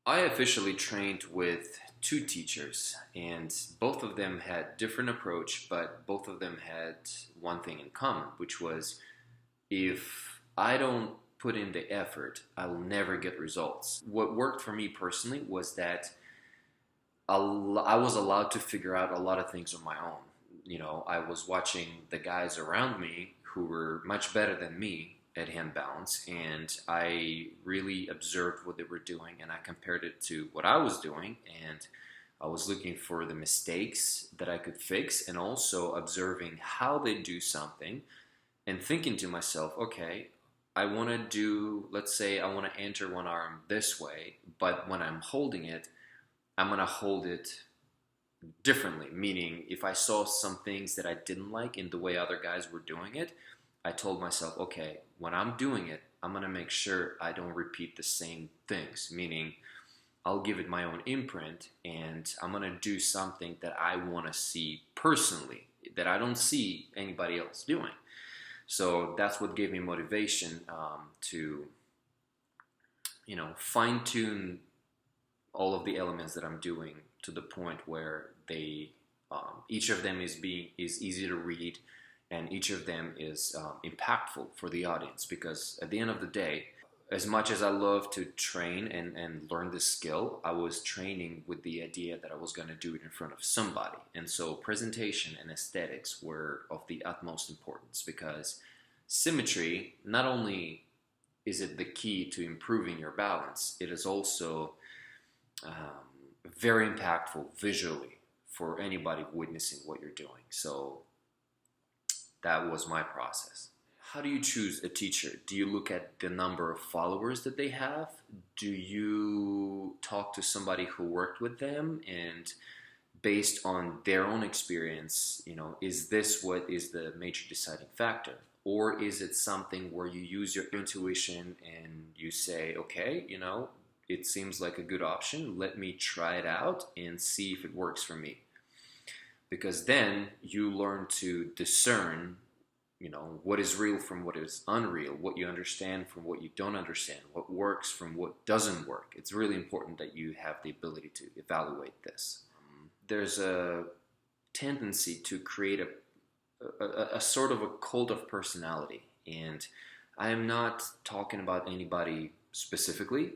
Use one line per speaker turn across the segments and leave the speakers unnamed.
I officially trained with two teachers, and both of them had different approach, but both of them had one thing in common, which was if I don't put in the effort, I will never get results. What worked for me personally was that I was allowed to figure out a lot of things on my own. I was watching the guys around me who were much better than me at Handbalance, and I really observed what they were doing, and I compared it to what I was doing, and I was looking for the mistakes that I could fix, and also observing how they do something, and thinking to myself, okay, I want to do, let's say I want to enter one arm this way, but when I'm holding it, I'm going to hold it differently. Meaning, if I saw some things that I didn't like in the way other guys were doing it, I told myself, okay, when I'm doing it, I'm going to make sure I don't repeat the same things. Meaning, I'll give it my own imprint and I'm going to do something that I want to see personally, that I don't see anybody else doing. So that's what gave me motivation to, fine tune all of the elements that I'm doing to the point where each of them is easy to read, and each of them is impactful for the audience. Because at the end of the day, as much as I love to train and learn this skill, I was training with the idea that I was going to do it in front of somebody. And so presentation and aesthetics were of the utmost importance, because symmetry, not only is it the key to improving your balance, it is also very impactful visually for anybody witnessing what you're doing. So that was my process. How do you choose a teacher? Do you look at the number of followers that they have? Do you talk to somebody who worked with them, and based on their own experience, is this what is the major deciding factor? Or is it something where you use your intuition and you say, okay, it seems like a good option. Let me try it out and see if it works for me. Because then you learn to discern, what is real from what is unreal, what you understand from what you don't understand, what works from what doesn't work. It's really important that you have the ability to evaluate this. There's a tendency to create a sort of a cult of personality. And I am not talking about anybody specifically.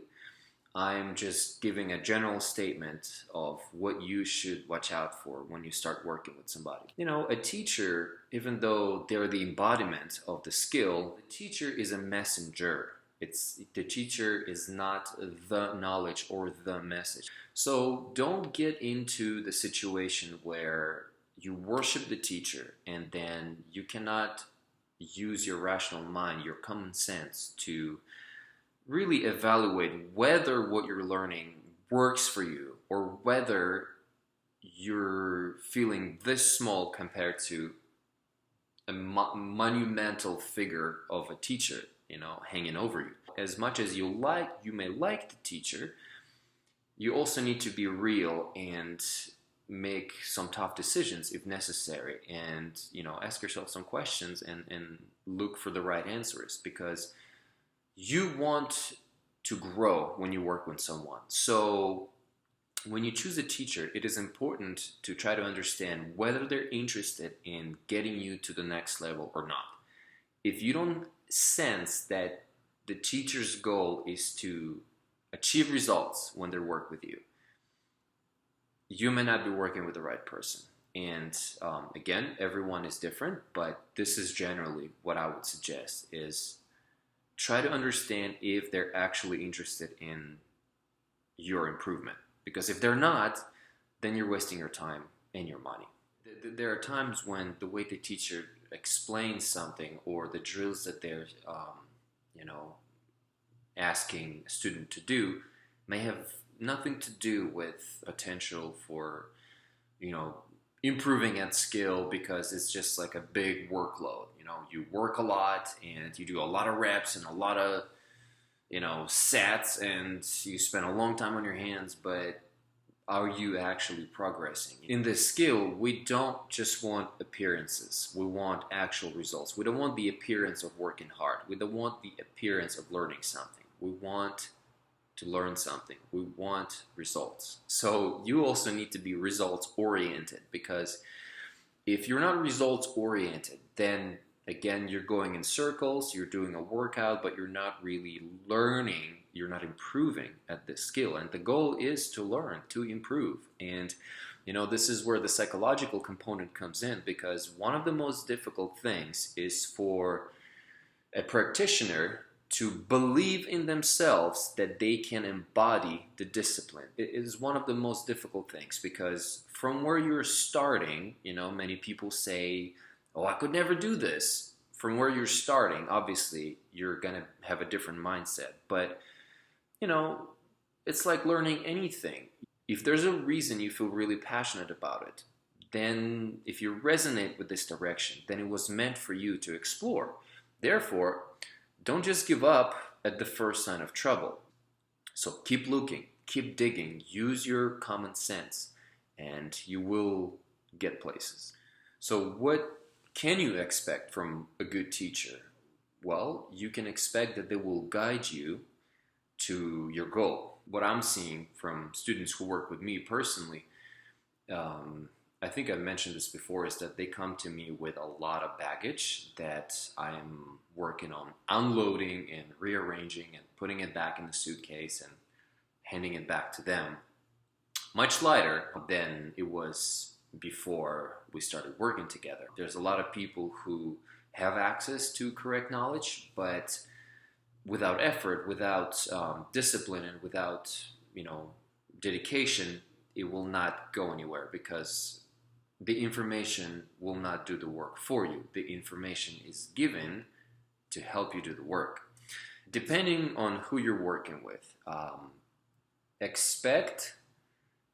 I'm just giving a general statement of what you should watch out for when you start working with somebody. A teacher, even though they're the embodiment of the skill, the teacher is a messenger. The teacher is not the knowledge or the message. So don't get into the situation where you worship the teacher and then you cannot use your rational mind, your common sense to really evaluate whether what you're learning works for you, or whether you're feeling this small compared to a monumental figure of a teacher, hanging over you. As much as you may like the teacher, you also need to be real and make some tough decisions if necessary, and ask yourself some questions and look for the right answers, because you want to grow when you work with someone. So when you choose a teacher, it is important to try to understand whether they're interested in getting you to the next level or not. If you don't sense that the teacher's goal is to achieve results when they work with you, you may not be working with the right person. And again, everyone is different, but this is generally what I would suggest is try to understand if they're actually interested in your improvement. Because if they're not, then you're wasting your time and your money. There are times when the way the teacher explains something, or the drills that they're, asking a student to do, may have nothing to do with potential for, improving at skill, because it's just like a big workload. You work a lot and you do a lot of reps and a lot of, sets, and you spend a long time on your hands, but are you actually progressing? In this skill, we don't just want appearances. We want actual results. We don't want the appearance of working hard. We don't want the appearance of learning something. We want to learn something. We want results. So you also need to be results oriented, because if you're not results oriented, then again, you're going in circles, you're doing a workout, but you're not really learning, you're not improving at this skill. And the goal is to learn, to improve. And this is where the psychological component comes in, because one of the most difficult things is for a practitioner to believe in themselves that they can embody the discipline. It is one of the most difficult things, because from where you're starting, many people say, oh, I could never do this. From where you're starting, obviously, you're going to have a different mindset. But, it's like learning anything. If there's a reason you feel really passionate about it, then if you resonate with this direction, then it was meant for you to explore. Therefore, don't just give up at the first sign of trouble. So keep looking, keep digging, use your common sense, and you will get places. So what can you expect from a good teacher? Well, you can expect that they will guide you to your goal. What I'm seeing from students who work with me personally, I think I've mentioned this before, is that they come to me with a lot of baggage that I'm working on unloading and rearranging and putting it back in the suitcase and handing it back to them. Much lighter than it was before we started working together. There's a lot of people who have access to correct knowledge, but without effort, without discipline, and without dedication, it will not go anywhere, because the information will not do the work for you. The information is given to help you do the work. Depending on who you're working with, expect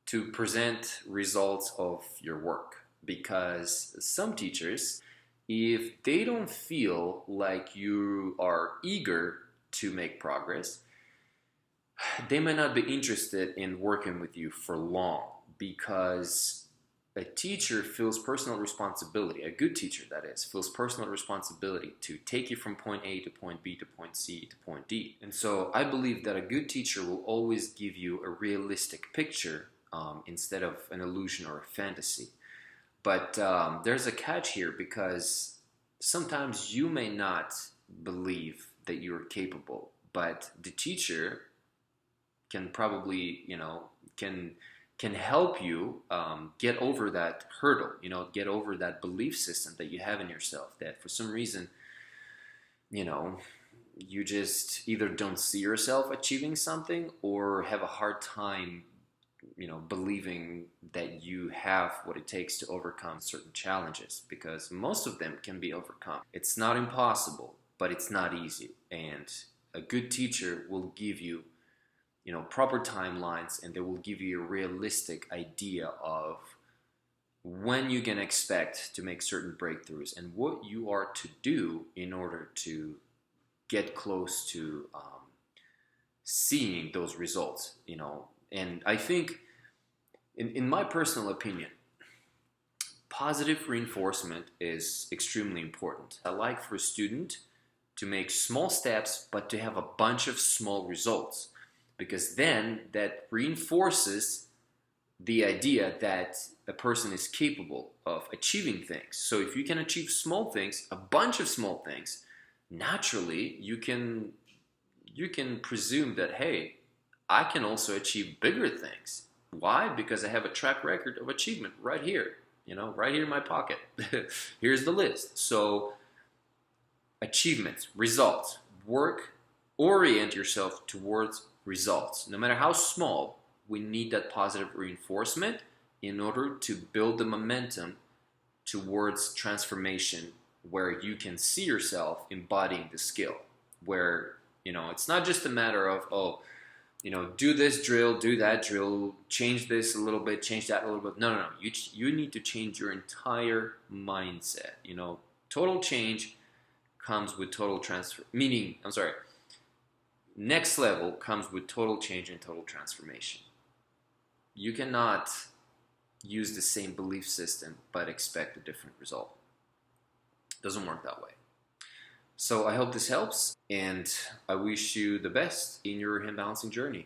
to present results of your work, because some teachers, if they don't feel like you are eager to make progress, they may not be interested in working with you for long, because a teacher feels personal responsibility, a good teacher that is, feels personal responsibility to take you from point A to point B to point C to point D. And so I believe that a good teacher will always give you a realistic picture instead of an illusion or a fantasy. But there's a catch here, because sometimes you may not believe that you're capable, but the teacher can probably, can help you get over that hurdle, get over that belief system that you have in yourself, that for some reason, you just either don't see yourself achieving something, or have a hard time believing that you have what it takes to overcome certain challenges, because most of them can be overcome. It's not impossible, but it's not easy. And a good teacher will give you, proper timelines, and they will give you a realistic idea of when you can expect to make certain breakthroughs and what you are to do in order to get close to seeing those results, And I think, in my personal opinion, positive reinforcement is extremely important. I like for a student to make small steps, but to have a bunch of small results, because then that reinforces the idea that a person is capable of achieving things. So if you can achieve small things, a bunch of small things, naturally you can presume that, hey, I can also achieve bigger things. Why? Because I have a track record of achievement right here, right here in my pocket. Here's the list. So achievements, results, work, orient yourself towards results. No matter how small, we need that positive reinforcement in order to build the momentum towards transformation, where you can see yourself embodying the skill, where, it's not just a matter of, do this drill, do that drill, change this a little bit, change that a little bit. No. You need to change your entire mindset. Total change comes with total transfer. Next level comes with total change and total transformation. You cannot use the same belief system but expect a different result. It doesn't work that way. So I hope this helps, and I wish you the best in your hand balancing journey.